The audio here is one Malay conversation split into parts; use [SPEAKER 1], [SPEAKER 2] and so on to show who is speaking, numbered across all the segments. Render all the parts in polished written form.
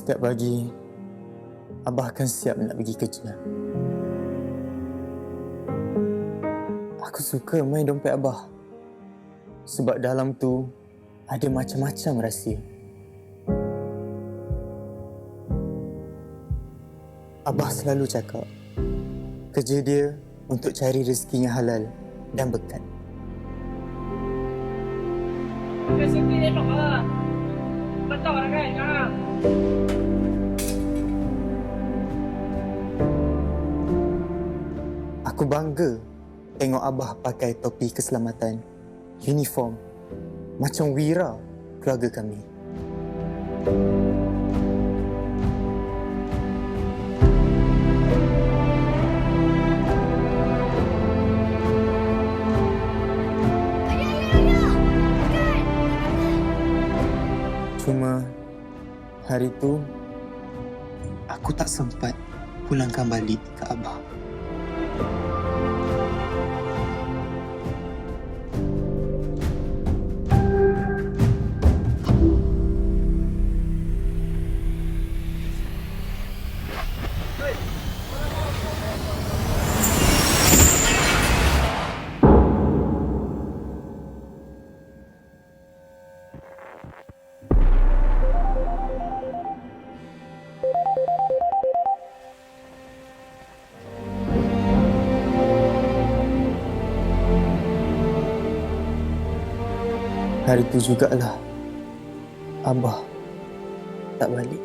[SPEAKER 1] Setiap pagi, Abah akan siap nak pergi kerja. Aku suka main dompet Abah. Sebab dalam tu ada macam-macam rahsia. Abah selalu cakap, kerja dia untuk cari rezeki yang halal dan berkat.
[SPEAKER 2] Rezeki elok lah. Betul lah kan?
[SPEAKER 1] Aku bangga tengok Abah pakai topi keselamatan, uniform, macam wira keluarga kami. Cuma hari tu aku tak sempat pulangkan balik ke Abah. Hari tu jugalah Abah tak balik.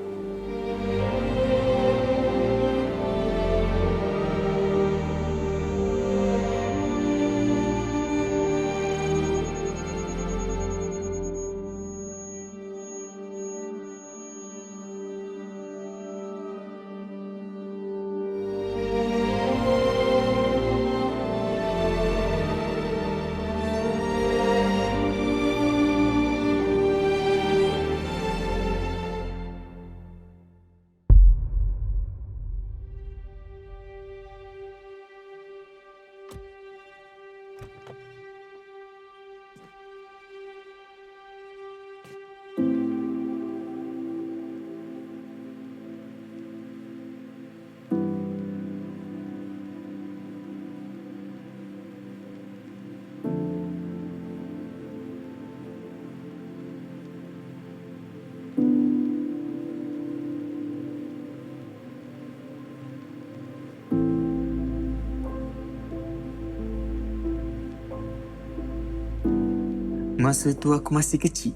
[SPEAKER 1] Masa tu aku masih kecil.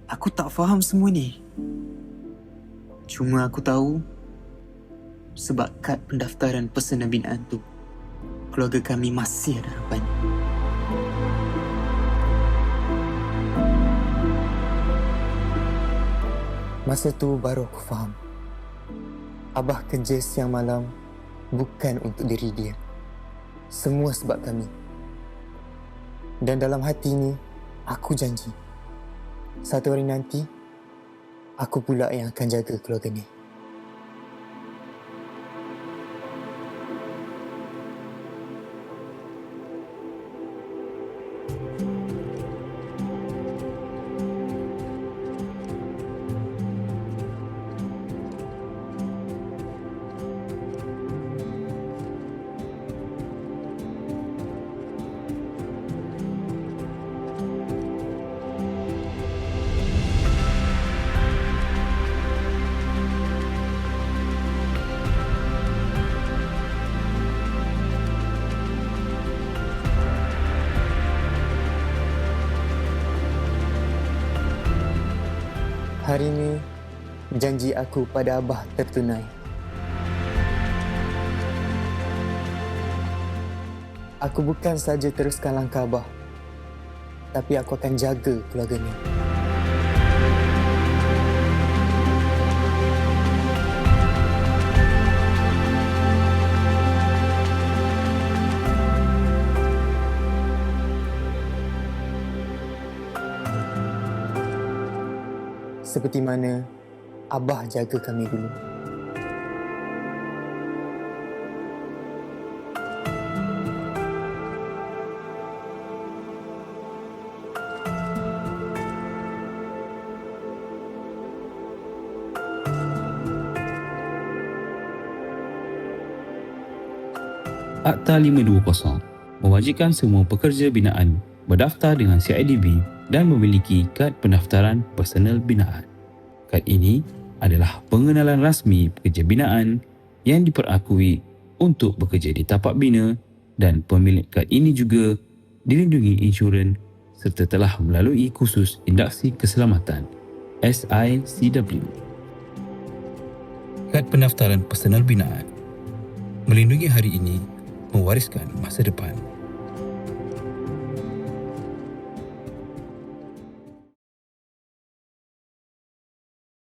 [SPEAKER 1] Aku tak faham semua ni. Cuma aku tahu sebab kad pendaftaran pesanan binaan tu, keluarga kami masih ada harapan. Masa tu baru aku faham. Abah kerja siang malam bukan untuk diri dia. Semua sebab kami. Dan dalam hati ni, aku janji, satu hari nanti, aku pula yang akan jaga keluarga ni. Hari ini, janji aku pada Abah tertunai. Aku bukan saja teruskan langkah Abah, tapi aku akan jaga keluarga ni. Seperti mana Abah jaga kami dulu.
[SPEAKER 3] Akta 520 mewajibkan semua pekerja binaan berdaftar dengan CIDB dan memiliki kad pendaftaran personal binaan. Kad ini adalah pengenalan rasmi pekerja binaan yang diperakui untuk bekerja di tapak bina, dan pemilik kad ini juga dilindungi insurans serta telah melalui kursus induksi keselamatan SICW. Kad pendaftaran personal binaan melindungi hari ini, mewariskan masa depan.